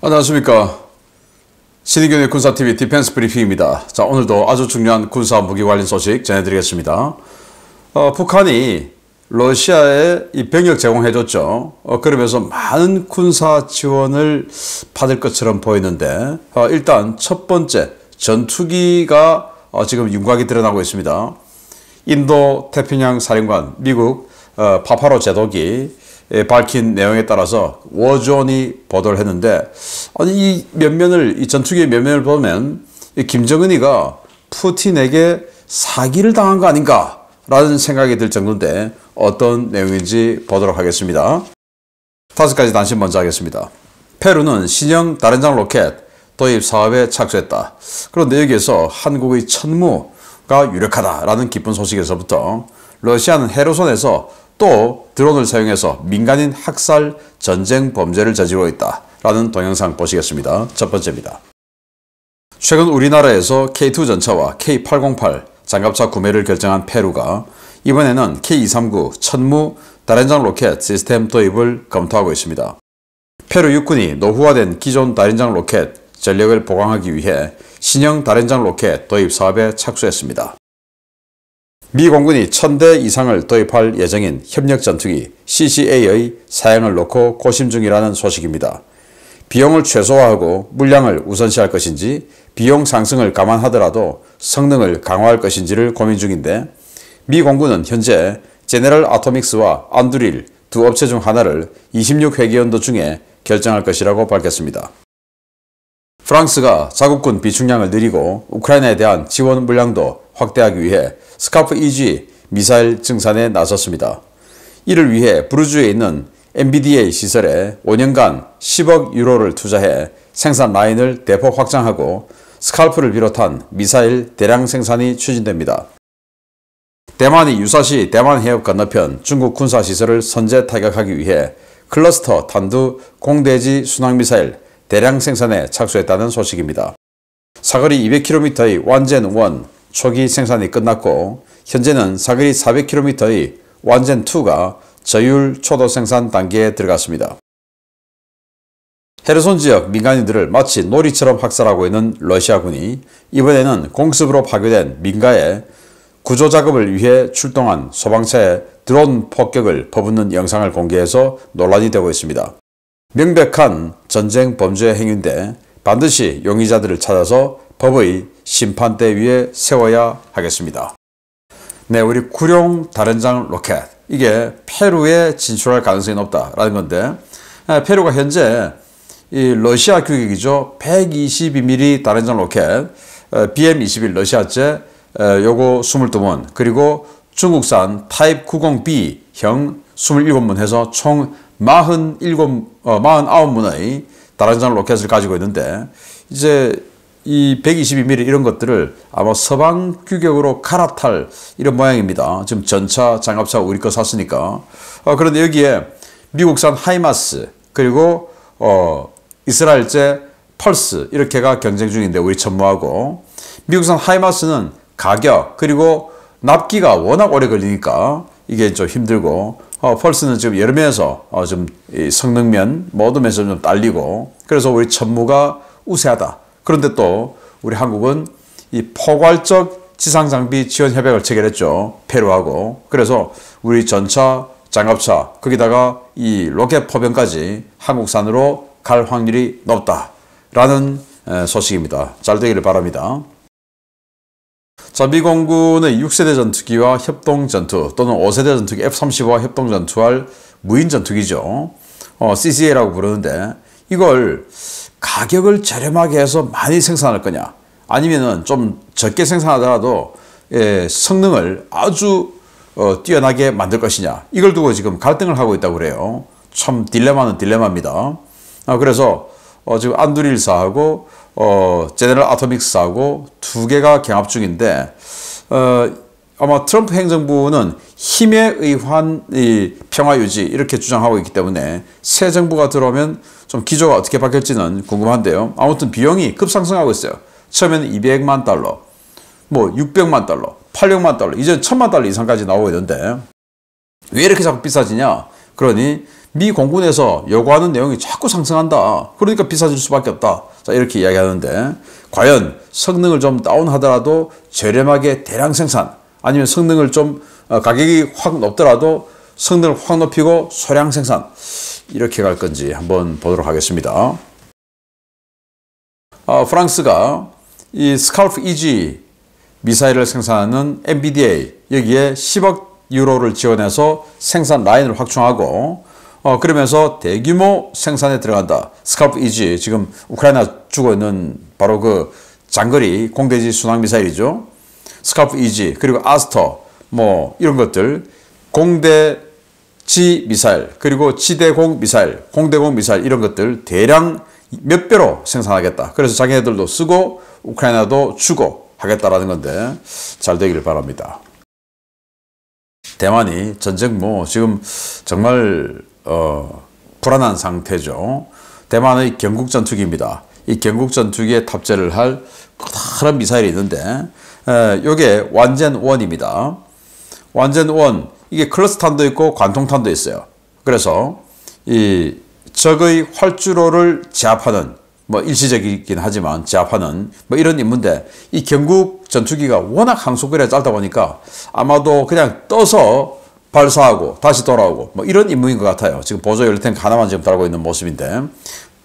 안녕하십니까. 신의균의 군사TV 디펜스 브리핑입니다. 자, 오늘도 아주 중요한 군사 무기 관련 소식 전해드리겠습니다. 북한이 러시아에 이 병력 제공해줬죠. 그러면서 많은 군사 지원을 받을 것처럼 보이는데, 일단 첫 번째 전투기가 지금 윤곽이 드러나고 있습니다. 인도 태평양 사령관 미국 파파로 제독이 밝힌 내용에 따라서 워존이 보도를 했는데, 아니 이 전투기의 면면을 보면 김정은이가 푸틴에게 사기를 당한 거 아닌가 라는 생각이 들 정도인데, 어떤 내용인지 보도록 하겠습니다. 5가지 단신 먼저 하겠습니다. 페루는 신형 다련장 로켓 도입 사업에 착수했다. 그런데 여기에서 한국의 천무가 유력하다라는 기쁜 소식에서부터, 러시아는 헤르손에서 또 드론을 사용해서 민간인 학살 전쟁 범죄를 저지르고 있다라는 동영상 보시겠습니다. 첫 번째입니다. 최근 우리나라에서 K2 전차와 K808 장갑차 구매를 결정한 페루가 이번에는 K239 천무 다련장 로켓 시스템 도입을 검토하고 있습니다. 페루 육군이 노후화된 기존 다련장 로켓 전력을 보강하기 위해 신형 다련장 로켓 도입 사업에 착수했습니다. 미 공군이 1000대 이상을 도입할 예정인 협력 전투기 CCA의 사양을 놓고 고심 중이라는 소식입니다. 비용을 최소화하고 물량을 우선시할 것인지, 비용 상승을 감안하더라도 성능을 강화할 것인지를 고민 중인데, 미 공군은 현재 제네럴 아토믹스와 안두릴 두 업체 중 하나를 26회기연도 중에 결정할 것이라고 밝혔습니다. 프랑스가 자국군 비축량을 늘리고 우크라이나에 대한 지원 물량도 확대하기 위해 스카프 EG 미사일 증산에 나섰습니다. 이를 위해 브루주에 있는 MBDA 시설에 5년간 10억 유로를 투자해 생산 라인을 대폭 확장하고 스칼프를 비롯한 미사일 대량 생산이 추진됩니다. 대만이 유사시 대만 해협 건너편 중국 군사시설을 선제 타격하기 위해 클러스터 탄두 공대지 순항미사일 대량 생산에 착수했다는 소식입니다. 사거리 200km의 완젠1 초기 생산이 끝났고, 현재는 사거리 400km의 완젠2가 저율 초도 생산 단계에 들어갔습니다. 헤르손 지역 민간인들을 마치 놀이처럼 학살하고 있는 러시아군이 이번에는 공습으로 파괴된 민가에 구조 작업을 위해 출동한 소방차에 드론 폭격을 퍼붓는 영상을 공개해서 논란이 되고 있습니다. 명백한 전쟁 범죄 행위인데 반드시 용의자들을 찾아서 법의 심판대 위에 세워야 하겠습니다. 네, 우리 구룡 다련장 로켓, 이게 페루에 진출할 가능성이 높다라는 건데, 페루가 현재 이 러시아 규격이죠. 122mm 다련장 로켓 BM-21 러시아제 요거 22문, 그리고 중국산 타입 90B형 27문 해서 총 49문의 다련장 로켓을 가지고 있는데, 이제 이 122mm 이런 것들을 아마 서방 규격으로 갈아탈 이런 모양입니다. 지금 전차, 장갑차 우리 거 샀으니까. 그런데 여기에 미국산 하이마스, 그리고 이스라엘제 펄스, 이렇게가 경쟁 중인데 우리 천무하고, 미국산 하이마스는 가격 그리고 납기가 워낙 오래 걸리니까 이게 좀 힘들고, 펄스는 지금 여러 면에서 좀 성능면 모든 면에서 좀 딸리고, 그래서 우리 천무가 우세하다. 그런데 또 우리 한국은 이 포괄적 지상장비 지원 협약을 체결했죠. 페루하고. 그래서 우리 전차, 장갑차, 거기다가 이 로켓 포병까지 한국산으로 갈 확률이 높다라는 소식입니다. 잘 되기를 바랍니다. 자, 미 공군의 6세대 전투기와 협동전투 또는 5세대 전투기 F-35와 협동전투할 무인 전투기죠. CCA라고 부르는데, 이걸 가격을 저렴하게 해서 많이 생산할 거냐, 아니면은 좀 적게 생산하더라도 성능을 아주 뛰어나게 만들 것이냐, 이걸 두고 지금 갈등을 하고 있다고 그래요. 참 딜레마는 딜레마입니다. 그래서 지금 안두릴사하고 제네럴 아토믹스하고 두 개가 경합 중인데, 아마 트럼프 행정부는 힘에 의한 이 평화 유지 이렇게 주장하고 있기 때문에 새 정부가 들어오면 좀 기조가 어떻게 바뀔지는 궁금한데요. 아무튼 비용이 급상승하고 있어요. 처음에는 200만 달러, 뭐 600만 달러, 800만 달러, 이제 1000만 달러 이상까지 나오고 있는데, 왜 이렇게 자꾸 비싸지냐? 그러니 미 공군에서 요구하는 내용이 자꾸 상승한다. 그러니까 비싸질 수밖에 없다. 자, 이렇게 이야기하는데 과연 성능을 좀 다운하더라도 저렴하게 대량 생산, 아니면 성능을 좀 가격이 확 높더라도 성능을 확 높이고 소량 생산, 이렇게 갈 건지 한번 보도록 하겠습니다. 프랑스가 이 스칼프 EG 미사일을 생산하는 MBDA, 여기에 10억 유로를 지원해서 생산 라인을 확충하고 그러면서 대규모 생산에 들어간다. 스칼프 EG, 지금 우크라이나 주고 있는 바로 그 장거리 공대지 순항 미사일이죠. 스칼프 EG, 그리고 아스터, 뭐 이런 것들, 공대지 미사일, 그리고 지대공 미사일, 공대공 미사일, 이런 것들 대량 몇 배로 생산하겠다. 그래서 자기네들도 쓰고 우크라이나도 주고 하겠다라는 건데 잘 되기를 바랍니다. 대만이 전쟁 지금 정말 불안한 상태죠. 대만의 경국 전투기입니다. 이 경국 전투기에 탑재를 할 커다란 미사일이 있는데 요게 완젠1입니다. 완젠1, 이게 클러스탄도 있고 관통탄도 있어요. 그래서 이 적의 활주로를 제압하는, 뭐 일시적이긴 하지만 제압하는 뭐 이런 임무인데, 이 경국 전투기가 워낙 항속거리가 짧다 보니까 아마도 그냥 떠서 발사하고 다시 돌아오고 뭐 이런 임무인 것 같아요. 지금 보조 연료탱크 하나만 지금 달고 있는 모습인데,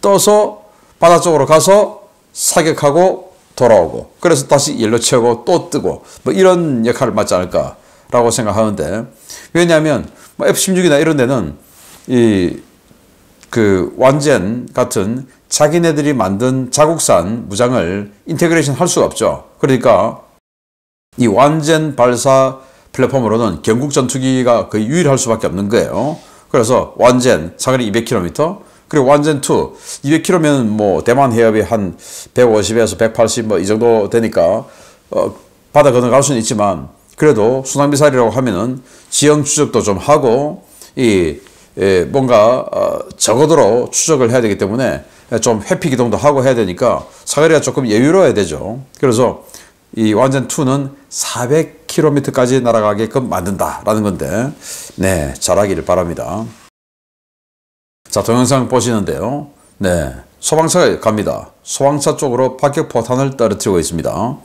떠서 바다 쪽으로 가서 사격하고 돌아오고, 그래서 다시 연료 채우고 또 뜨고, 뭐 이런 역할을 맡지 않을까라고 생각하는데, 왜냐하면 뭐 F-16이나 이런 데는 그 완젠 같은 자기네들이 만든 자국산 무장을 인테그레이션 할 수가 없죠. 그러니까 이 완젠 발사 플랫폼으로는 경국 전투기가 거의 유일할 수밖에 없는 거예요. 그래서 완젠 사거리 200km, 그리고 완젠 2 200km면 뭐 대만 해협이 한 150에서 180 뭐 이 정도 되니까 바다 건너갈 수는 있지만, 그래도 순항미사일이라고 하면은 지형 추적도 좀 하고 뭔가 저고도로 추적을 해야 되기 때문에 좀 회피 기동도 하고 해야 되니까 사거리가 조금 여유로워야 되죠. 그래서 이 완젠2는 400km까지 날아가게끔 만든다라는 건데, 네, 잘하기를 바랍니다. 자, 동영상 보시는데요. 네, 소방차가 갑니다. 소방차 쪽으로 박격포탄을 떨어뜨리고 있습니다.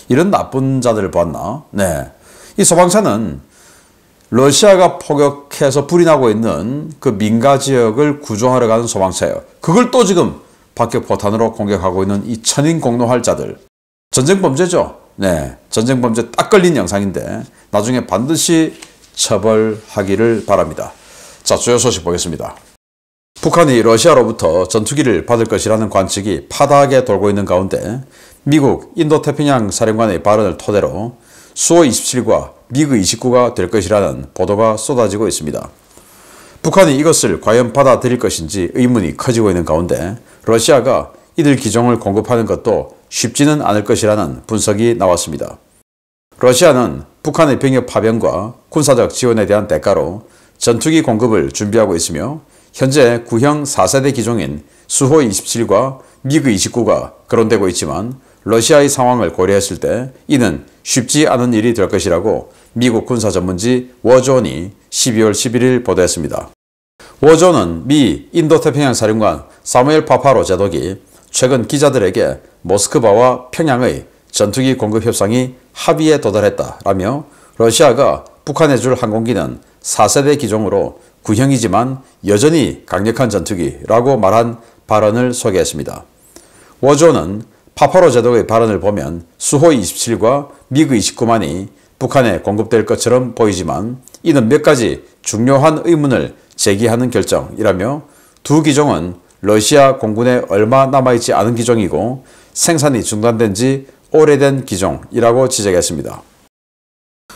이런 나쁜 자들을 봤나? 네, 이 소방차는 러시아가 포격해서 불이 나고 있는 그 민가 지역을 구조하러 가는 소방차예요. 그걸 또 지금 박격포탄으로 공격하고 있는 이 천인공노할자들. 전쟁범죄죠. 네, 전쟁범죄 딱 걸린 영상인데 나중에 반드시 처벌하기를 바랍니다. 자, 주요 소식 보겠습니다. 북한이 러시아로부터 전투기를 받을 것이라는 관측이 파다하게 돌고 있는 가운데 미국 인도태평양 사령관의 발언을 토대로 수호 27과 미그 29가 될 것이라는 보도가 쏟아지고 있습니다. 북한이 이것을 과연 받아들일 것인지 의문이 커지고 있는 가운데 러시아가 이들 기종을 공급하는 것도 쉽지는 않을 것이라는 분석이 나왔습니다. 러시아는 북한의 병력 파병과 군사적 지원에 대한 대가로 전투기 공급을 준비하고 있으며 현재 구형 4세대 기종인 수호 27과 미그 29가 거론되고 있지만 러시아의 상황을 고려했을 때 이는 쉽지 않은 일이 될 것이라고 미국 군사 전문지 워존이 12월 11일 보도했습니다. 워존은 미 인도태평양 사령관 사무엘 파파로 제독이 최근 기자들에게 모스크바와 평양의 전투기 공급 협상이 합의에 도달했다라며 러시아가 북한에 줄 항공기는 4세대 기종으로 구형이지만 여전히 강력한 전투기라고 말한 발언을 소개했습니다. 워존은 파파로 제독의 발언을 보면 수호 27과 미그 29만이 북한에 공급될 것처럼 보이지만 이는 몇 가지 중요한 의문을 제기하는 결정이라며 두 기종은 러시아 공군에 얼마 남아있지 않은 기종이고 생산이 중단된 지 오래된 기종이라고 지적했습니다.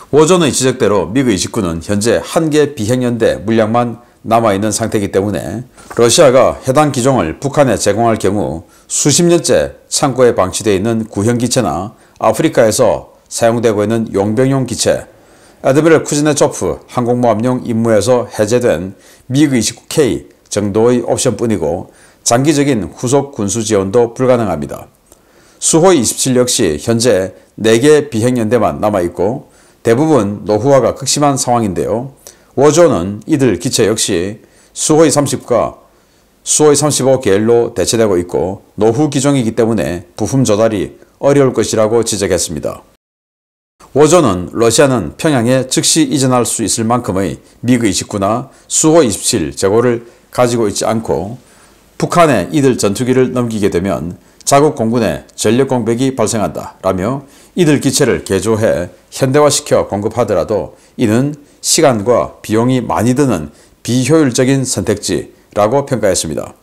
워존의 지적대로 미그 29는 현재 한 개 비행연대 물량만 남아있는 상태이기 때문에 러시아가 해당 기종을 북한에 제공할 경우 수십 년째 창고에 방치되어 있는 구형기체나 아프리카에서 사용되고 있는 용병용 기체, 아드미럴 쿠즈네초프 항공모함용 임무에서 해제된 미그 29K 정도의 옵션뿐이고 장기적인 후속 군수 지원도 불가능합니다. 수호 27 역시 현재 4개 비행연대만 남아있고 대부분 노후화가 극심한 상황인데요. 워존은 이들 기체 역시 수호이 30과 수호이 35 계열로 대체되고 있고 노후 기종이기 때문에 부품 조달이 어려울 것이라고 지적했습니다. 워저는 러시아는 평양에 즉시 이전할 수 있을 만큼의 미그-29나 수호-27 재고를 가지고 있지 않고 북한에 이들 전투기를 넘기게 되면 자국 공군에 전력 공백이 발생한다 라며 이들 기체를 개조해 현대화시켜 공급하더라도 이는 시간과 비용이 많이 드는 비효율적인 선택지라고 평가했습니다.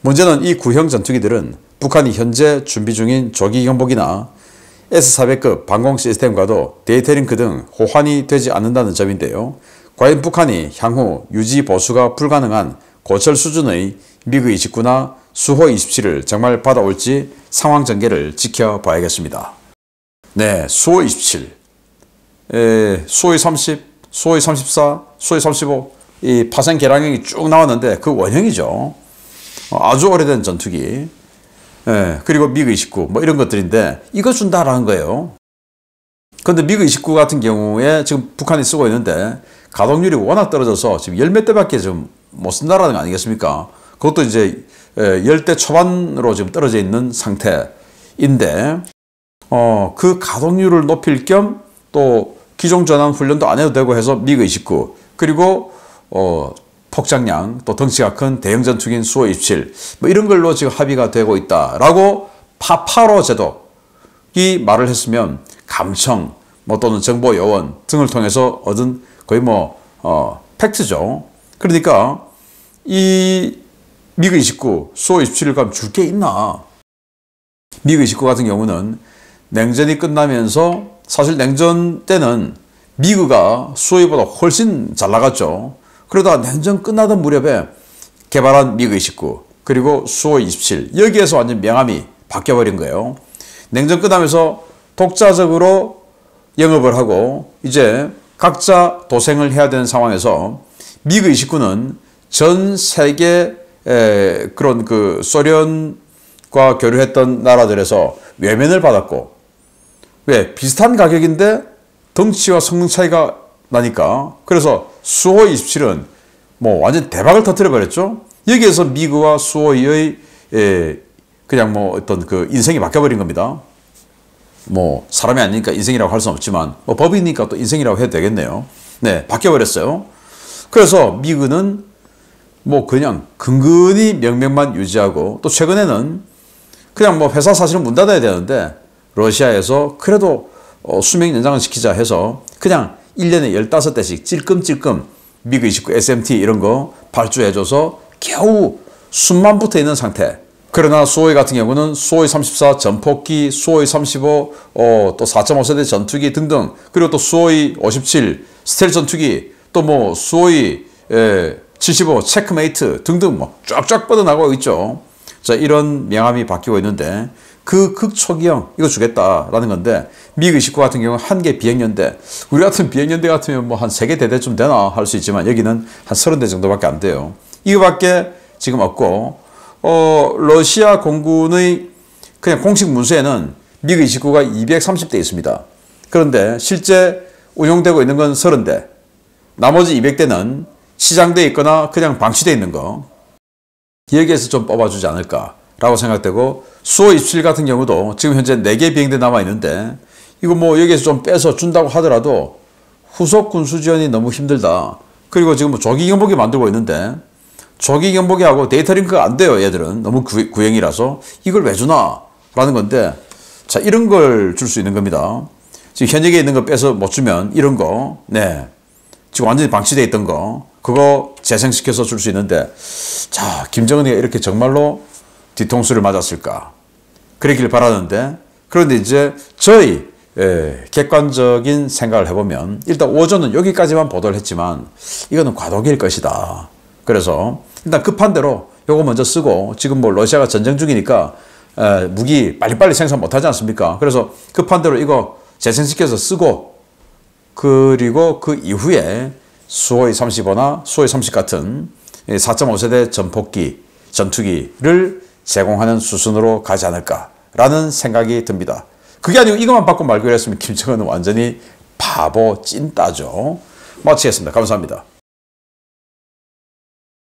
문제는 이 구형 전투기들은 북한이 현재 준비 중인 조기 경보기나 S-400급 방공 시스템과도 데이터링크 등 호환이 되지 않는다는 점인데요. 과연 북한이 향후 유지 보수가 불가능한 고철 수준의 미그-29나 수호-27을 정말 받아올지 상황 전개를 지켜봐야겠습니다. 네, 수호-27, 수호-30, 수호-34, 수호-35 이 파생 계량형이 쭉 나왔는데 그 원형이죠. 아주 오래된 전투기. 그리고 미그-29 뭐 이런 것들인데 이거 준다라는 거예요. 그런데 미그-29 같은 경우에 지금 북한이 쓰고 있는데 가동률이 워낙 떨어져서 지금 열 몇 대밖에 좀 못 쓴다라는 거 아니겠습니까? 그것도 이제 10대 초반으로 지금 떨어져 있는 상태인데 그 가동률을 높일 겸 또 기종 전환 훈련도 안 해도 되고 해서 미그-29 그리고 폭장량 또 덩치가 큰 대형 전투기인 수호-27 뭐 이런 걸로 지금 합의가 되고 있다라고 파파로 제독이 말을 했으면 감청 뭐 또는 정보 요원 등을 통해서 얻은 거의 팩트죠. 그러니까 이 미그-29 수호-27을 가면 줄 게 있나? 미그-29 같은 경우는 냉전이 끝나면서 사실 냉전 때는 미그가 수호보다 훨씬 잘 나갔죠. 그러다가 냉전 끝나던 무렵에 개발한 미그-29 그리고 수호-27 여기에서 완전 명암이 바뀌어버린 거예요. 냉전 끝나면서 독자적으로 영업을 하고 이제 각자 도생을 해야 되는 상황에서 미그-29는 전 세계 그런 그 소련과 교류했던 나라들에서 외면을 받았고 왜? 비슷한 가격인데 덩치와 성능 차이가 나니까 그래서 수호-27은 뭐 완전 대박을 터뜨려 버렸죠. 여기에서 미그와 수호의 그냥 뭐 어떤 그 인생이 바뀌어버린 겁니다. 뭐 사람이 아니니까 인생이라고 할 수는 없지만 뭐 법이니까 또 인생이라고 해도 되겠네요. 네, 바뀌어버렸어요. 그래서 미그는 뭐 그냥 근근히 명맥만 유지하고 또 최근에는 그냥 뭐 회사 사실은 문 닫아야 되는데 러시아에서 그래도 수명 연장을 시키자 해서 그냥 1년에 15대씩 찔끔찔끔 미그-29 SMT 이런 거 발주해줘서 겨우 숨만 붙어 있는 상태. 그러나 수호이 같은 경우는 수호이 34 전폭기, 수호이 35 또 4.5세대 전투기 등등 그리고 또 수호이 57 스텔 전투기 또 뭐 수호이 75 체크메이트 등등 뭐 쫙쫙 뻗어나가고 있죠. 자, 이런 명암이 바뀌고 있는데 그 극초기형 이거 주겠다라는 건데 미그-29 같은 경우는 한 개 비행연대 우리 같은 비행연대 같으면 뭐 한 3개 대대쯤 되나 할 수 있지만 여기는 한 30대 정도밖에 안 돼요. 이거밖에 지금 없고 러시아 공군의 그냥 공식 문서에는 미그-29가 230대 있습니다. 그런데 실제 운용되고 있는 건 30대 나머지 200대는 시장되어 있거나 그냥 방치되어 있는 거 여기에서 좀 뽑아주지 않을까라고 생각되고 수호-27 같은 경우도 지금 현재 4개 비행대 남아있는데 이거 뭐 여기에서 좀 빼서 준다고 하더라도 후속 군수 지원이 너무 힘들다. 그리고 지금 뭐 조기 경보기 만들고 있는데 조기 경보기하고 데이터 링크가 안 돼요. 얘들은 너무 구형이라서 이걸 왜 주나 라는 건데 자 이런 걸 줄 수 있는 겁니다. 지금 현역에 있는 거 빼서 못 주면 이런 거 네 지금 완전히 방치되어 있던 거 그거 재생시켜서 줄 수 있는데 자 김정은이가 이렇게 정말로 뒤통수를 맞았을까 그러길 바라는데 그런데 이제 저희 객관적인 생각을 해보면 일단 오전은 여기까지만 보도를 했지만 이거는 과도기일 것이다. 그래서 일단 급한 대로 요거 먼저 쓰고 지금 뭐 러시아가 전쟁 중이니까 무기 빨리빨리 생산 못하지 않습니까? 그래서 급한 대로 이거 재생시켜서 쓰고 그리고 그 이후에 수호이 35나 수호이 30 같은 4.5세대 전폭기, 전투기를 제공하는 수순으로 가지 않을까라는 생각이 듭니다. 그게 아니고 이것만 받고 말기로 했으면 김정은은 완전히 바보 찐따죠. 마치겠습니다. 감사합니다.